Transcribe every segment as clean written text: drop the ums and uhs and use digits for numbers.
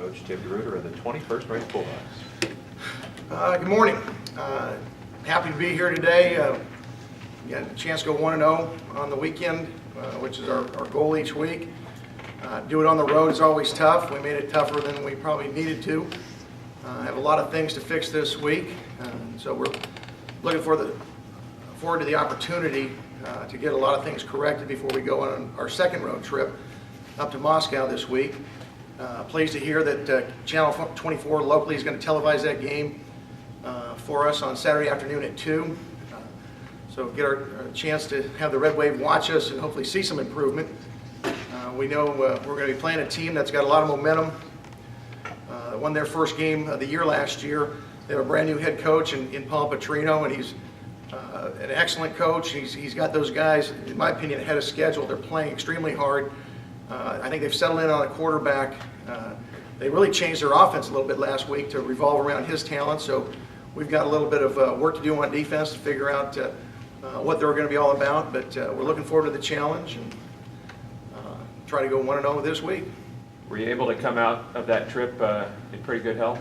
Coach TIm DeRuyter of the 21st ranked Bulldogs. Good morning. Happy to be here today. Got a chance to go 1-0 on the weekend, which is our goal each week. Do it on the road is always tough. We made it tougher than we probably needed to. I have a lot of things to fix this week, so we're looking forward to the opportunity to get a lot of things corrected before we go on our second road trip up to Moscow this week. Pleased to hear that Channel 24 locally is going to televise that game for us on Saturday afternoon at 2. So get our chance to have the Red Wave watch us and hopefully see some improvement. We know we're going to be playing a team that's got a lot of momentum. Won their first game of the year last year. They have a brand new head coach in Paul Petrino, and he's an excellent coach. He's got those guys, in my opinion, ahead of schedule. They're playing extremely hard. I think they've settled in on a quarterback. They really changed their offense a little bit last week to revolve around his talent. So we've got a little bit of work to do on defense to figure out what they're going to be all about. But we're looking forward to the challenge and try to go 1-0 this week. Were you able to come out of that trip in pretty good health?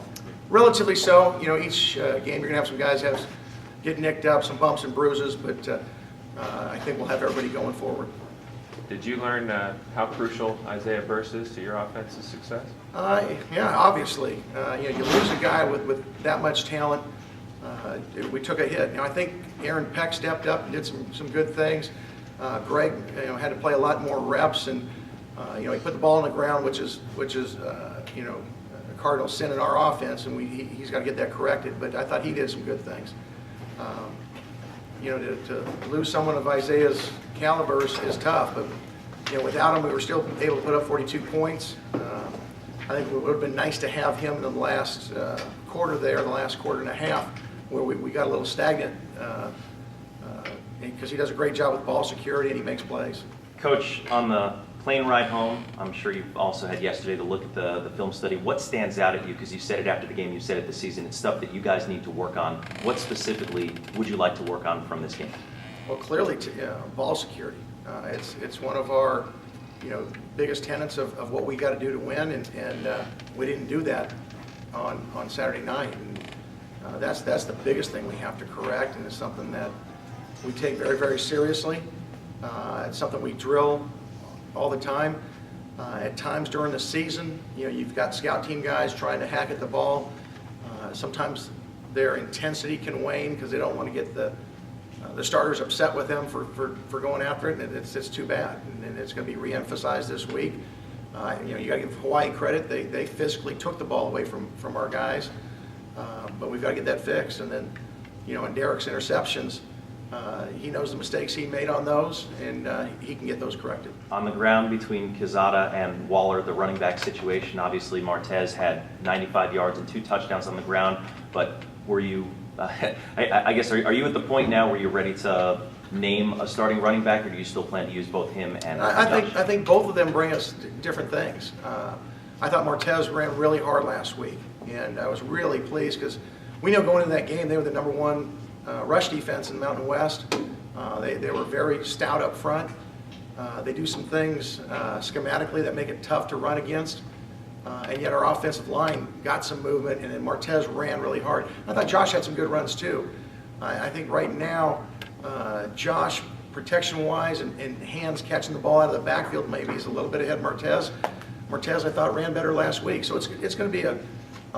Relatively so. You know, each game you're going to have some guys get nicked up, some bumps and bruises, but I think we'll have everybody going forward. Did you learn how crucial Isaiah Burst is to your offense's success? Yeah, obviously. You know, you lose a guy with that much talent. We took a hit. You know, I think Aaron Peck stepped up and did some good things. Greg, had to play a lot more reps, and he put the ball on the ground, which is a cardinal sin in our offense, and he's got to get that corrected. But I thought he did some good things. To lose someone of Isaiah's caliber is tough, but without him, we were still able to put up 42 points. I think it would have been nice to have him in the last quarter there, the last quarter and a half, where we got a little stagnant, because he does a great job with ball security and he makes plays. Coach, on the plane ride home, I'm sure you've also had yesterday to look at the film study. What stands out at you? Because you said it after the game, you said it this season. It's stuff that you guys need to work on. What specifically would you like to work on from this game? Well, clearly, ball security. It's one of our biggest tenets of what we got to do to win, and we didn't do that on Saturday night. And that's the biggest thing we have to correct, and it's something that we take very, very seriously. It's something we drill all the time. At times during the season, you've got scout team guys trying to hack at the ball. Sometimes their intensity can wane because they don't want to get the starters upset with them for going after it, and it's too bad. And it's going to be re-emphasized this week. You got to give Hawaii credit. They physically took the ball away from our guys, but we've got to get that fixed. And then, in Derek's interceptions, he knows the mistakes he made on those, and he can get those corrected. On the ground between Quezada and Waller, the running back situation, obviously Martez had 95 yards and 2 touchdowns on the ground, but were you, I guess, are you at the point now where you're ready to name a starting running back, or do you still plan to use both him and Josh? I think both of them bring us different things. I thought Martez ran really hard last week, and I was really pleased because we know going into that game they were the #1 rush defense in the Mountain West. They were very stout up front. They do some things schematically that make it tough to run against, and yet our offensive line got some movement, and then Martez ran really hard. I thought Josh had some good runs too. I think right now, Josh, protection-wise and hands catching the ball out of the backfield, maybe is a little bit ahead of Martez. Martez, I thought, ran better last week, so it's going to be a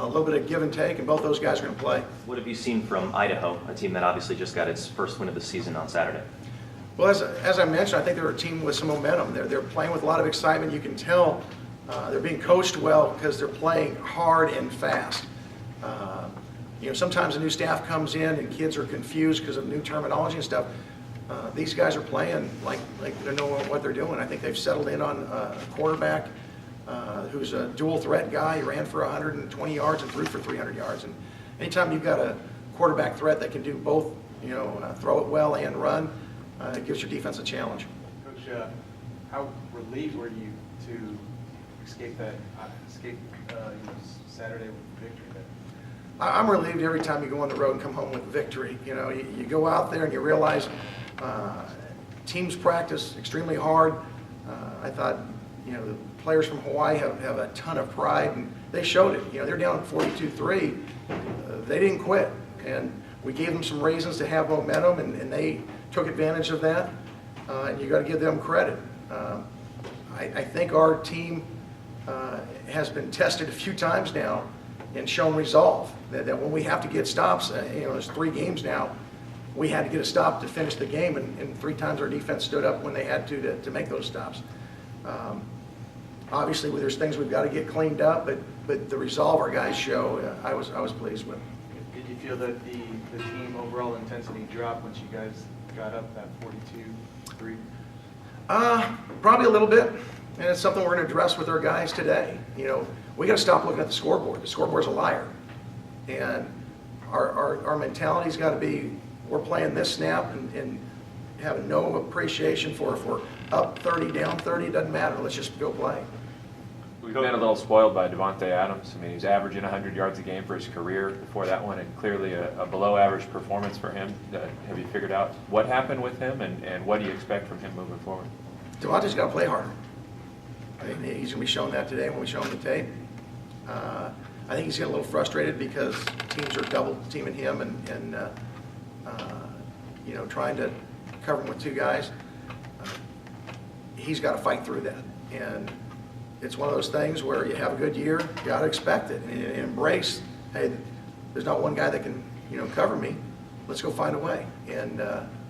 little bit of give and take, and both those guys are going to play. What have you seen from Idaho, a team that obviously just got its first win of the season on Saturday? Well, as I mentioned, I think they're a team with some momentum. They're playing with a lot of excitement. You can tell they're being coached well because they're playing hard and fast. Sometimes a new staff comes in and kids are confused because of new terminology and stuff. These guys are playing like they know what they're doing. I think they've settled in on a quarterback who's a dual threat guy. He ran for 120 yards and threw for 300 yards. And anytime you've got a quarterback threat that can do both, throw it well and run, it gives your defense a challenge. Coach, how relieved were you to escape Saturday with victory? I'm relieved every time you go on the road and come home with victory. You go out there and you realize teams practice extremely hard. I thought, the players from Hawaii have a ton of pride they showed it. You know, they're down 42-3. They didn't quit, and we gave them some reasons to have momentum, and they took advantage of that. And you got to give them credit. I think our team has been tested a few times now and shown resolve. That when we have to get stops, you know, there's 3 games now. We had to get a stop to finish the game, and 3 times our defense stood up when they had to make those stops. Obviously, there's things we've got to get cleaned up, but the resolve our guys show, I was pleased with. Did you feel that the team overall intensity dropped once you guys got up that 42-3? Probably a little bit, and it's something we're going to address with our guys today. You know, we got to stop looking at the scoreboard. The scoreboard's a liar, and our mentality's got to be, we're playing this snap and having no appreciation for if we're up 30, down 30, it doesn't matter. Let's just go play. We've been a little spoiled by Devontae Adams. I mean, he's averaging 100 yards a game for his career before that one, and clearly a below-average performance for him. Have you figured out what happened with him, and what do you expect from him moving forward? Devontae's got to play harder. I think he's going to be showing that today when we show him the tape. I think he's getting a little frustrated because teams are double teaming him and you know, trying to cover him with 2 guys. He's got to fight through that, and it's one of those things where you have a good year, you got to expect it and embrace. Hey, there's not one guy that can, you know, cover me. Let's go find a way, and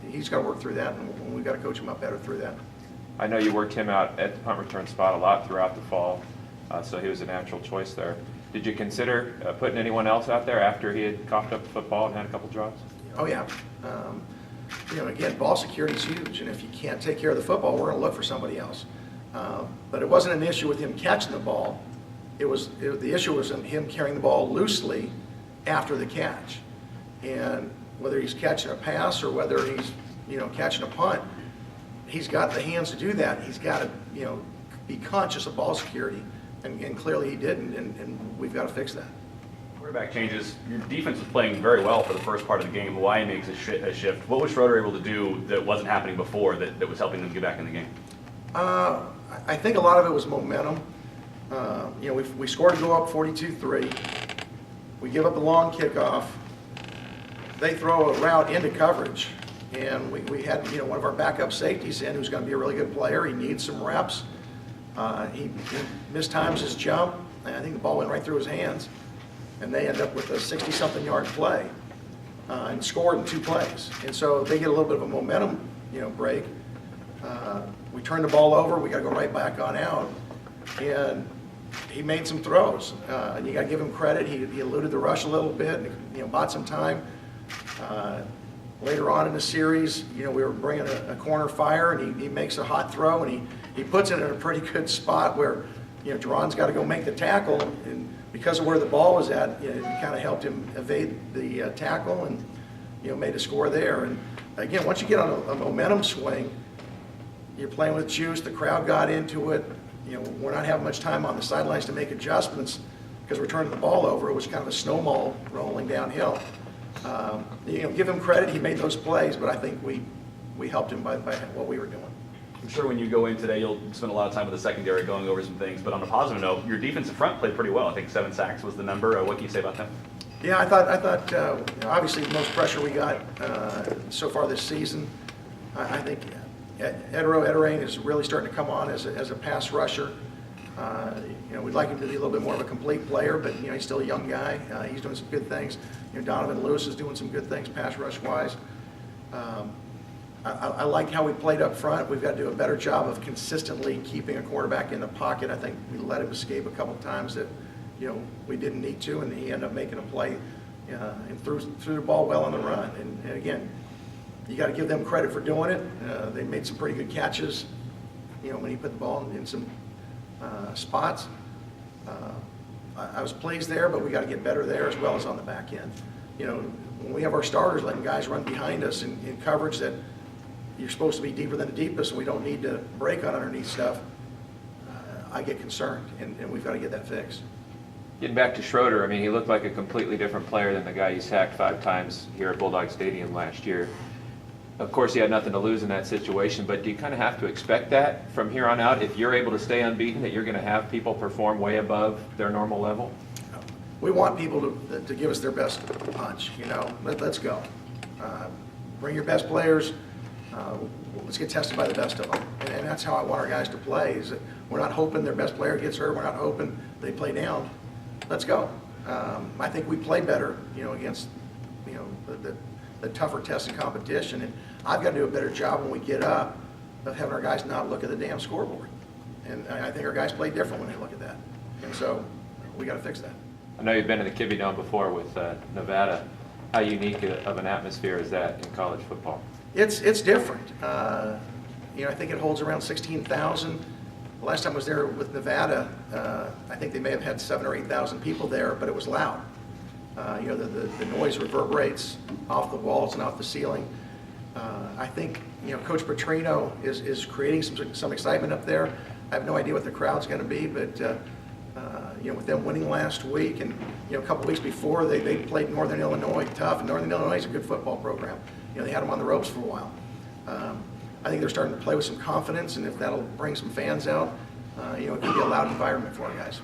he's got to work through that, and we've got to coach him up better through that. I know you worked him out at the punt return spot a lot throughout the fall, so he was a natural choice there. Did you consider putting anyone else out there after he had coughed up the football and had a couple drops? Oh yeah. You know, again, ball security is huge, and if you can't take care of the football, we're going to look for somebody else. But it wasn't an issue with him catching the ball. The issue was him carrying the ball loosely after the catch, and whether he's catching a pass or whether he's, you know, catching a punt, he's got the hands to do that. He's got to, you know, be conscious of ball security, and clearly he didn't, and we've got to fix that. Quarterback changes. Your defense was playing very well for the first part of the game. Hawaii makes a shift. What was Schroeder able to do that wasn't happening before that was helping them get back in the game? I think a lot of it was momentum. You know, we scored to go up 42-3. We give up a long kickoff. They throw a route into coverage, and we had, you know, one of our backup safeties in who's going to be a really good player. He needs some reps. He mistimes his jump, and I think the ball went right through his hands, and they end up with a 60-something yard play and scored in 2 plays. And so they get a little bit of a momentum, you know, break. We turn the ball over. We got to go right back on out, and he made some throws. And you got to give him credit. He eluded the rush a little bit, and, you know, bought some time. Later on in the series, you know, we were bringing a corner fire, and he makes a hot throw, and he puts it in a pretty good spot where, you know, Jerron's got to go make the tackle, and because of where the ball was at, you know, it kind of helped him evade the tackle and, you know, made a score there. And again, once you get on a momentum swing, you're playing with juice. The crowd got into it. You know, we're not having much time on the sidelines to make adjustments because we're turning the ball over. It was kind of a snowball rolling downhill. You know, give him credit. He made those plays, but I think we helped him by what we were doing. I'm sure when you go in today, you'll spend a lot of time with the secondary going over some things. But on a positive note, your defensive front played pretty well. I think 7 sacks was the number. What can you say about them? Yeah, I thought obviously the most pressure we got so far this season. I think Ederain is really starting to come on as a pass rusher. You know, we'd like him to be a little bit more of a complete player, but, you know, he's still a young guy. He's doing some good things. You know, Donovan Lewis is doing some good things pass rush wise. I like how we played up front. We've got to do a better job of consistently keeping a quarterback in the pocket. I think we let him escape a couple times that, you know, we didn't need to, and he ended up making a play and threw the ball well on the run. And again, you got to give them credit for doing it. They made some pretty good catches, you know, when he put the ball in some spots. I was pleased there, but we got to get better there as well as on the back end. You know, when we have our starters letting guys run behind us in coverage that you're supposed to be deeper than the deepest, and we don't need to break on underneath stuff, I get concerned, and we've got to get that fixed. Getting back to Schroeder, I mean, he looked like a completely different player than the guy he sacked 5 times here at Bulldog Stadium last year. Of course, he had nothing to lose in that situation, but do you kind of have to expect that from here on out? If you're able to stay unbeaten, that you're going to have people perform way above their normal level? We want people to give us their best punch, you know. Let's go. Bring your best players. Let's get tested by the best of them. And that's how I want our guys to play, is that we're not hoping their best player gets hurt. We're not hoping they play down. Let's go. I think we play better, you know, against, you know, the tougher tests and competition. And I've got to do a better job when we get up of having our guys not look at the damn scoreboard. And I think our guys play different when they look at that. And so we got to fix that. I know you've been in the Kibbe Dome before with Nevada. How unique of an atmosphere is that in college football? It's different. You know, I think it holds around 16,000. The last time I was there with Nevada, I think they may have had 7,000 or 8,000 people there, but it was loud. You know, the noise reverberates off the walls and off the ceiling. I think, you know, Coach Petrino is creating some excitement up there. I have no idea what the crowd's going to be, but you know, with them winning last week and, you know, a couple weeks before, they played Northern Illinois tough, and Northern Illinois is a good football program. You know, they had them on the ropes for a while. I think they're starting to play with some confidence, and if that'll bring some fans out, you know, it could be a loud environment for our guys.